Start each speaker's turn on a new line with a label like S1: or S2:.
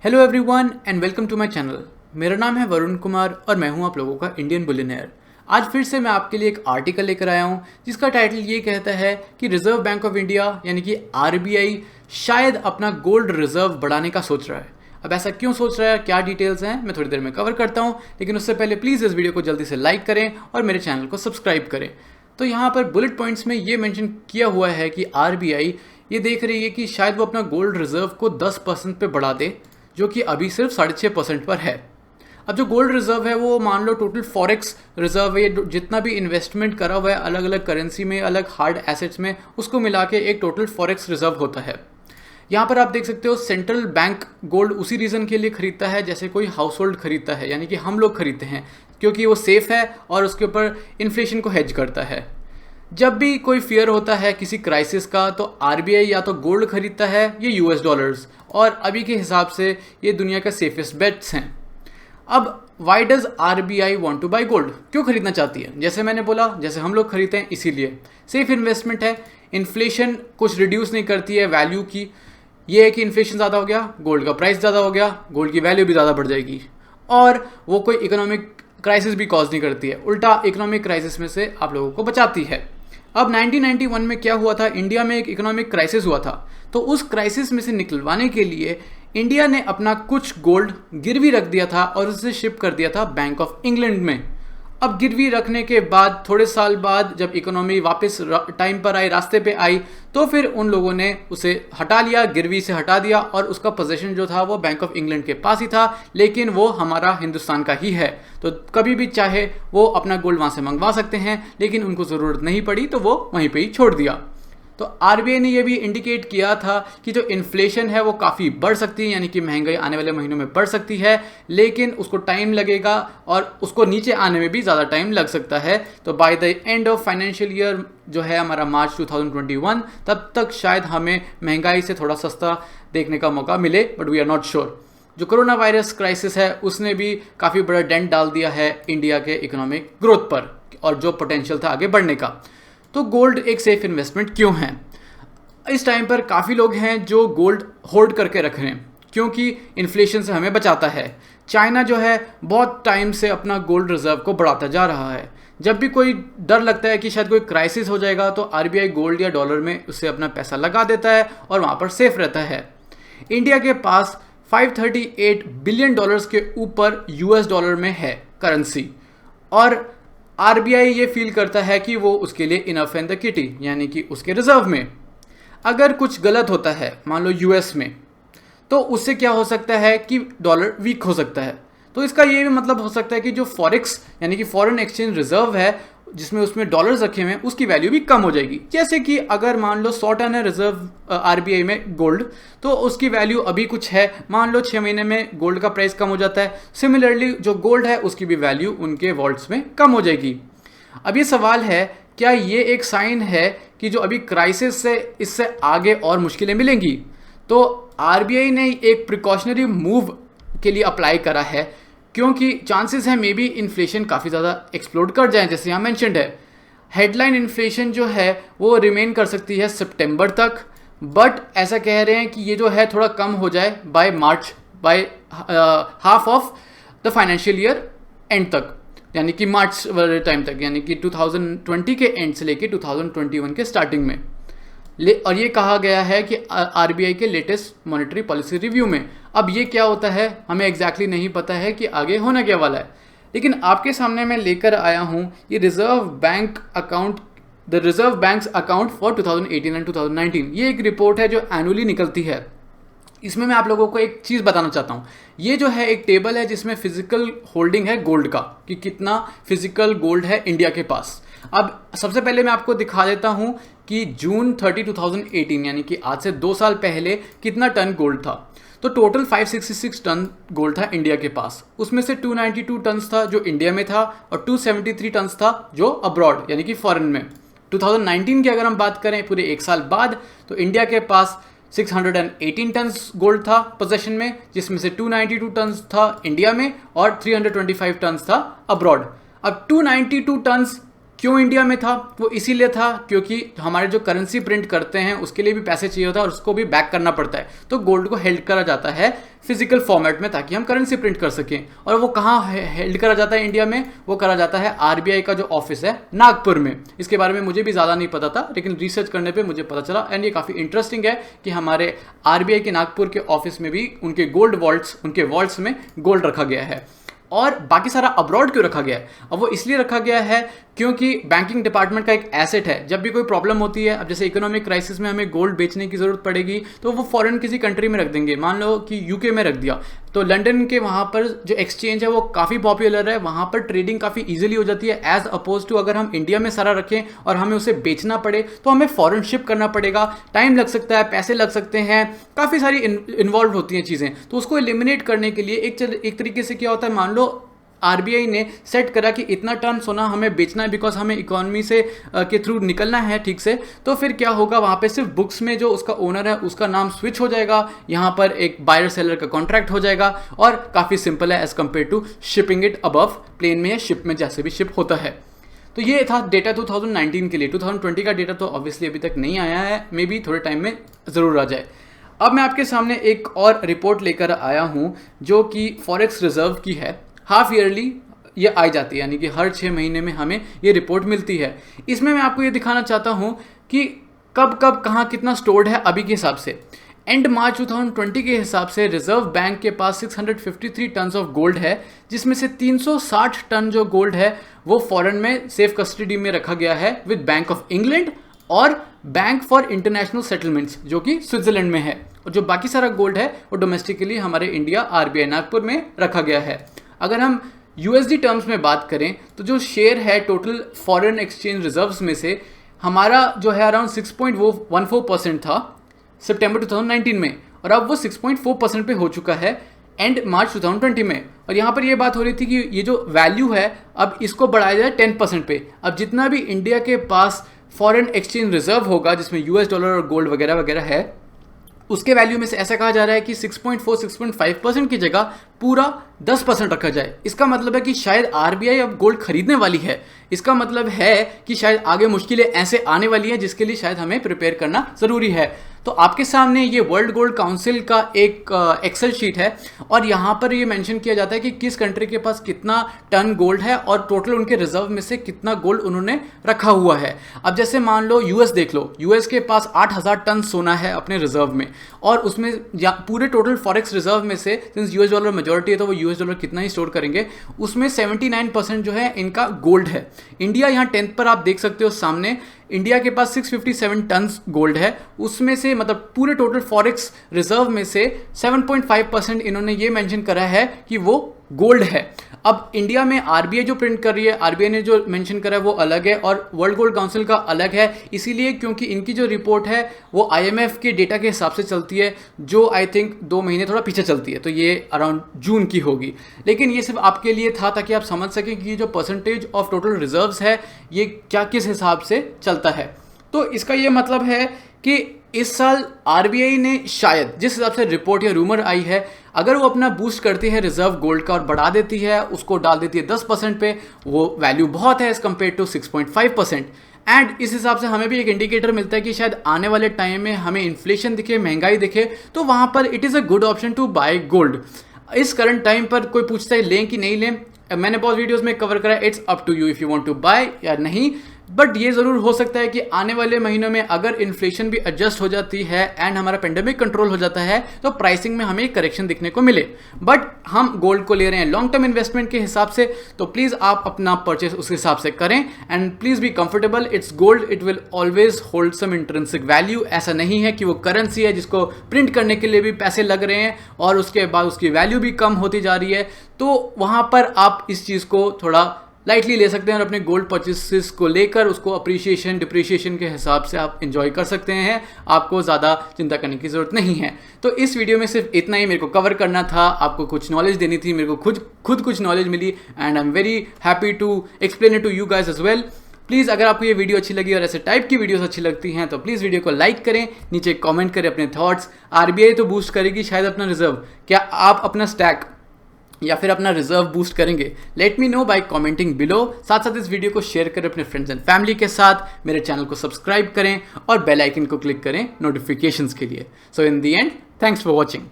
S1: Hello everyone and welcome to my channel. मेरा नाम है वरुण कुमार और मैं हूं आप लोगों का इंडियन बिलियनेयर। आज फिर से मैं आपके लिए एक आर्टिकल लेकर आया हूं जिसका टाइटल ये कहता है कि रिजर्व बैंक ऑफ इंडिया यानी कि आरबीआई शायद अपना गोल्ड रिजर्व बढ़ाने का सोच रहा है। अब ऐसा क्यों सोच रहा है, क्या डिटेल्स हैं, मैं थोड़ी देर में कवर करता हूं, लेकिन उससे पहले प्लीज़ इस वीडियो को जल्दी से लाइक करें और मेरे चैनल को सब्सक्राइब करें। तो यहाँ पर बुलेट पॉइंट्स में ये मेंशन किया हुआ है कि आरबीआई ये देख रही है कि शायद वो अपना गोल्ड रिजर्व को 10% पे बढ़ा दे, जो कि अभी सिर्फ 6.5% पर है। अब जो गोल्ड रिजर्व है वो मान लो टोटल फॉरेक्स रिजर्व है, जितना भी इन्वेस्टमेंट करा हुआ है अलग अलग करेंसी में, अलग हार्ड एसेट्स में, उसको मिला के एक टोटल फॉरेक्स रिजर्व होता है। यहाँ पर आप देख सकते हो सेंट्रल बैंक गोल्ड उसी रीज़न के लिए खरीदता है जैसे कोई हाउस होल्ड खरीदता है, यानी कि हम लोग खरीदते हैं, क्योंकि वो सेफ़ है और उसके ऊपर इन्फ्लेशन को हेज करता है। जब भी कोई फियर होता है किसी क्राइसिस का तो आरबीआई या तो गोल्ड खरीदता है या यूएस डॉलर्स, और अभी के हिसाब से ये दुनिया का सेफेस्ट बेट्स हैं। अब why does RBI want to buy gold, क्यों खरीदना चाहती है? जैसे मैंने बोला, जैसे हम लोग खरीदते हैं, इसीलिए सेफ इन्वेस्टमेंट है, इन्फ्लेशन कुछ रिड्यूस नहीं करती है वैल्यू की। ये है कि इन्फ्लेशन ज़्यादा हो गया, गोल्ड का प्राइस ज़्यादा हो गया, गोल्ड की वैल्यू भी ज़्यादा बढ़ जाएगी, और वो कोई इकोनॉमिक क्राइसिस भी कॉज नहीं करती है, उल्टा इकोनॉमिक क्राइसिस में से आप लोगों को बचाती है। अब 1991 में क्या हुआ था, इंडिया में एक इकोनॉमिक क्राइसिस हुआ था, तो उस क्राइसिस में से निकलवाने के लिए इंडिया ने अपना कुछ गोल्ड गिरवी रख दिया था और उसे शिप कर दिया था बैंक ऑफ इंग्लैंड में। अब गिरवी रखने के बाद थोड़े साल बाद जब इकोनॉमी वापस टाइम पर आई, रास्ते पे आई, तो फिर उन लोगों ने उसे हटा लिया, गिरवी से हटा दिया, और उसका पोजीशन जो था वो बैंक ऑफ इंग्लैंड के पास ही था, लेकिन वो हमारा हिंदुस्तान का ही है, तो कभी भी चाहे वो अपना गोल्ड वहाँ से मंगवा सकते हैं, लेकिन उनको ज़रूरत नहीं पड़ी तो वो वहीं पर ही छोड़ दिया। तो आरबीआई ने यह भी इंडिकेट किया था कि जो इन्फ्लेशन है वो काफ़ी बढ़ सकती है, यानी कि महंगाई आने वाले महीनों में बढ़ सकती है, लेकिन उसको टाइम लगेगा और उसको नीचे आने में भी ज़्यादा टाइम लग सकता है। तो by the end of financial year जो है हमारा मार्च 2021, तब तक शायद हमें महंगाई से थोड़ा सस्ता देखने का मौका मिले, but we are not sure. जो कोरोना वायरस क्राइसिस है उसने भी काफ़ी बड़ा डेंट डाल दिया है इंडिया के इकोनॉमिक ग्रोथ पर और जो पोटेंशियल था आगे बढ़ने का। तो गोल्ड एक सेफ इन्वेस्टमेंट क्यों है? इस टाइम पर काफ़ी लोग हैं जो गोल्ड होल्ड करके रख रहे हैं क्योंकि इन्फ्लेशन से हमें बचाता है। चाइना जो है बहुत टाइम से अपना गोल्ड रिजर्व को बढ़ाता जा रहा है। जब भी कोई डर लगता है कि शायद कोई क्राइसिस हो जाएगा तो आरबीआई गोल्ड या डॉलर में उससे अपना पैसा लगा देता है और वहाँ पर सेफ रहता है। इंडिया के पास 538 बिलियन डॉलर्स के ऊपर यूएस डॉलर में है करेंसी, और आरबीआई ये फील करता है कि वो उसके लिए इनफ एंड द किटी, यानी कि उसके रिजर्व में अगर कुछ गलत होता है मान लो यूएस में, तो उससे क्या हो सकता है कि डॉलर वीक हो सकता है। तो इसका ये भी मतलब हो सकता है कि जो फॉरेक्स यानी कि फॉरेन एक्सचेंज रिजर्व है जिसमें उसमें डॉलर्स रखे हुए हैं उसकी वैल्यू भी कम हो जाएगी। जैसे कि अगर मान लो 100 टन है रिजर्व आरबीआई में गोल्ड, तो उसकी वैल्यू अभी कुछ है, मान लो 6 महीने में गोल्ड का प्राइस कम हो जाता है, सिमिलरली जो गोल्ड है उसकी भी वैल्यू उनके वॉल्ट्स में कम हो जाएगी। अब ये सवाल है, क्या ये एक साइन है कि जो अभी क्राइसिस से इससे आगे और मुश्किलें मिलेंगी? तो आरबीआई ने एक प्रिकॉशनरी मूव के लिए अप्लाई करा है क्योंकि चांसेस हैं मे बी इन्फ्लेशन काफ़ी ज़्यादा एक्सप्लोड कर जाए, जैसे यहाँ मेंशन्ड है। हेडलाइन इन्फ्लेशन जो है वो रिमेन कर सकती है सितंबर तक, बट ऐसा कह रहे हैं कि ये जो है थोड़ा कम हो जाए by March, by half of the financial year and तक, यानी कि मार्च वाले टाइम तक, यानी कि 2020 के एंड से लेके 2021 के स्टार्टिंग में। और ये कहा गया है कि आरबीआई के लेटेस्ट मॉनेटरी पॉलिसी रिव्यू में। अब ये क्या होता है हमें एग्जैक्टली नहीं पता है कि आगे होना क्या वाला है, लेकिन आपके सामने मैं लेकर आया हूँ ये reserve bank account, the reserve banks account for 2018 and 2019। ये एक रिपोर्ट है जो एनुअली निकलती है। इसमें मैं आप लोगों को एक चीज़ बताना चाहता हूँ। ये जो है एक टेबल है जिसमें फिजिकल होल्डिंग है गोल्ड का, कि कितना फिजिकल गोल्ड है इंडिया के पास। अब सबसे पहले मैं आपको दिखा देता हूँ कि जून 30, 2018 यानी कि आज से 2 साल पहले कितना टन गोल्ड था। तो टोटल 566 टन गोल्ड था इंडिया के पास, उसमें से 292 टन था जो इंडिया में था और 273 टन था जो अब्रॉड यानी कि फॉरेन में। 2019 की अगर हम बात करें पूरे 1 साल बाद, तो इंडिया के पास 618 टन्स गोल्ड था पोजेशन में, जिसमें से 292 टन्स था इंडिया में और 325 टन्स था अब्रॉड। अब 292 टन्स क्यों इंडिया में था? वो इसीलिए था क्योंकि हमारे जो करेंसी प्रिंट करते हैं उसके लिए भी पैसे चाहिए होता है और उसको भी बैक करना पड़ता है, तो गोल्ड को हेल्ड करा जाता है फिजिकल फॉर्मेट में, ताकि हम करेंसी प्रिंट कर सकें। और वो कहाँ हेल्ड करा जाता है इंडिया में? वो करा जाता है आरबीआई का जो ऑफिस है नागपुर में। इसके बारे में मुझे भी ज़्यादा नहीं पता था, लेकिन रिसर्च करने पे मुझे पता चला। एंड ये काफ़ी इंटरेस्टिंग है कि हमारे आरबीआई के नागपुर के ऑफिस में भी उनके गोल्ड वॉल्ट्स, उनके वॉल्ट्स में गोल्ड रखा गया है। और बाकी सारा अब्रॉड क्यों रखा गया है? अब वो इसलिए रखा गया है क्योंकि बैंकिंग डिपार्टमेंट का एक एसेट है। जब भी कोई प्रॉब्लम होती है, अब जैसे इकोनॉमिक क्राइसिस में हमें गोल्ड बेचने की ज़रूरत पड़ेगी, तो वो फॉरेन किसी कंट्री में रख देंगे। मान लो कि यूके में रख दिया, तो लंदन के वहाँ पर जो एक्सचेंज है वो काफ़ी पॉपुलर है, वहाँ पर ट्रेडिंग काफ़ी ईजिली हो जाती है। एज अपोज टू अगर हम इंडिया में सारा रखें और हमें उसे बेचना पड़े, तो हमें फॉरेन शिप करना पड़ेगा, टाइम लग सकता है, पैसे लग सकते हैं, काफ़ी सारी इन्वॉल्व होती हैं चीज़ें। तो उसको एलिमिनेट करने के लिए एक तरीके से क्या होता है, मान लो आरबीआई ने सेट करा कि इतना टन सोना हमें बेचना है, बिकॉज हमें इकोनॉमी से के थ्रू निकलना है ठीक से। तो फिर क्या होगा, वहाँ पे सिर्फ बुक्स में जो उसका ओनर है उसका नाम स्विच हो जाएगा, यहाँ पर एक बायर सेलर का कॉन्ट्रैक्ट हो जाएगा, और काफ़ी सिंपल है as compared to shipping it above plane में या शिप में, जैसे भी शिप होता है। तो ये था डेटा 2019 के लिए। 2020 का डेटा तो ऑब्वियसली अभी तक नहीं आया है, मे बी थोड़े टाइम में ज़रूर आ जाए। अब मैं आपके सामने एक और रिपोर्ट लेकर आया हूँ जो कि फॉरेक्स रिजर्व की है। हाफ ईयरली ये आ जाती है, यानी कि हर 6 महीने में हमें ये रिपोर्ट मिलती है। इसमें मैं आपको ये दिखाना चाहता हूँ कि कब कब कहाँ कितना स्टोर्ड है अभी के हिसाब से। एंड मार्च 2020 के हिसाब से रिजर्व बैंक के पास 653 टन ऑफ गोल्ड है, जिसमें से 360 टन जो गोल्ड है वो फॉरेन में सेफ कस्टडी में रखा गया है विद बैंक ऑफ इंग्लैंड और बैंक फॉर इंटरनेशनल सेटलमेंट्स, जो कि स्विट्जरलैंड में है। और जो बाकी सारा गोल्ड है वो डोमेस्टिकली हमारे इंडिया आरबीआई नागपुर में रखा गया है। अगर हम यूएसडी टर्म्स में बात करें तो जो शेयर है टोटल फॉरेन एक्सचेंज रिजर्व्स में से, हमारा जो है अराउंड 6.14% था सितंबर 2019 में, और अब वो 6.4% पे हो चुका है एंड मार्च 2020 में। और यहाँ पर ये बात हो रही थी कि ये जो वैल्यू है अब इसको बढ़ाया जाए 10% पे। अब जितना भी इंडिया के पास फॉरेन एक्सचेंज रिजर्व होगा, जिसमें यूएस डॉलर और गोल्ड वगैरह वगैरह है, उसके वैल्यू में से ऐसा कहा जा रहा है कि 6.5% की जगह पूरा 10% रखा जाए। इसका मतलब है कि शायद आरबीआई अब गोल्ड खरीदने वाली है। इसका मतलब है कि शायद आगे मुश्किलें ऐसे आने वाली हैं जिसके लिए शायद हमें प्रिपेयर करना ज़रूरी है। तो आपके सामने ये वर्ल्ड गोल्ड काउंसिल का एक एक्सेल शीट है, और यहाँ पर ये मेंशन किया जाता है कि किस कंट्री के पास कितना टन गोल्ड है और टोटल उनके रिजर्व में से कितना गोल्ड उन्होंने रखा हुआ है। अब जैसे मान लो यूएस देख लो, यूएस के पास 8000 टन सोना है अपने रिजर्व में, और उसमें पूरे टोटल फॉरेक्स रिजर्व में से, सिंस यूएस डॉलर मेजॉरिटी है तो वो यूएस डॉलर कितना ही स्टोर करेंगे, उसमें 79% जो है इनका गोल्ड है। इंडिया यहाँ 10th पर आप देख सकते हो सामने, इंडिया के पास 657 टन गोल्ड है। उसमें से मतलब पूरे टोटल फॉरेक्स रिजर्व में से 7.5% इन्होंने ये मेंशन करा है कि वो गोल्ड है। अब इंडिया में आरबीआई जो प्रिंट कर रही है, आरबीआई ने जो मेंशन करा है वो अलग है और वर्ल्ड गोल्ड काउंसिल का अलग है, इसीलिए क्योंकि इनकी जो रिपोर्ट है वो आईएमएफ के डेटा के हिसाब से चलती है, जो आई थिंक 2 महीने थोड़ा पीछे चलती है, तो ये अराउंड जून की होगी। लेकिन ये सिर्फ आपके लिए था ताकि आप समझ सकें कि जो परसेंटेज ऑफ टोटल रिजर्व्स है ये क्या किस हिसाब से चलता है। तो इसका ये मतलब है कि इस साल आरबीआई ने शायद, जिस हिसाब से रिपोर्ट या रूमर आई है, अगर वो अपना बूस्ट करती है रिजर्व गोल्ड का और बढ़ा देती है, उसको डाल देती है 10% पे, वो वैल्यू बहुत है एज कम्पेयर टू 6.5%। एंड इस हिसाब से हमें भी एक इंडिकेटर मिलता है कि शायद आने वाले टाइम में हमें इन्फ्लेशन दिखे, महंगाई दिखे, तो वहाँ पर it is a good option to buy gold. इस करंट टाइम पर कोई पूछता है लें कि नहीं लें, मैंने बहुत वीडियोस में कवर करा है, it's up to you if you want to buy या नहीं। बट ये ज़रूर हो सकता है कि आने वाले महीनों में अगर इन्फ्लेशन भी एडजस्ट हो जाती है एंड हमारा पेंडेमिक कंट्रोल हो जाता है तो प्राइसिंग में हमें करेक्शन दिखने को मिले। बट हम गोल्ड को ले रहे हैं लॉन्ग टर्म इन्वेस्टमेंट के हिसाब से, तो प्लीज़ आप अपना परचेस उस हिसाब से करें and please be comfortable. It's gold, it will always hold some intrinsic value. ऐसा नहीं है कि वो करेंसी है जिसको प्रिंट करने के लिए भी पैसे लग रहे हैं और उसके बाद उसकी वैल्यू भी कम होती जा रही है। तो वहाँ पर आप इस चीज़ को थोड़ा लाइटली ले सकते हैं और अपने गोल्ड परचेसेस को लेकर उसको अप्रिशिएशन डिप्रिशिएशन के हिसाब से आप एंजॉय कर सकते हैं। आपको ज़्यादा चिंता करने की ज़रूरत नहीं है। तो इस वीडियो में सिर्फ इतना ही मेरे को कवर करना था, आपको कुछ नॉलेज देनी थी, मेरे को खुद कुछ नॉलेज मिली and I am very happy to explain it to you guys as well. Please अगर आपको ये वीडियो अच्छी लगी और ऐसे टाइप की वीडियोस अच्छी लगती हैं तो प्लीज़ वीडियो को लाइक करें, नीचे कमेंट करें अपने थॉट्स। आरबीआई तो बूस्ट करेगी शायद अपना रिजर्व, क्या आप अपना स्टैक या फिर अपना रिजर्व बूस्ट करेंगे? Let me know by commenting below. साथ साथ इस वीडियो को शेयर करें अपने फ्रेंड्स एंड फैमिली के साथ। मेरे चैनल को सब्सक्राइब करें और बेल आइकन को क्लिक करें नोटिफिकेशंस के लिए। So in the end, thanks for watching.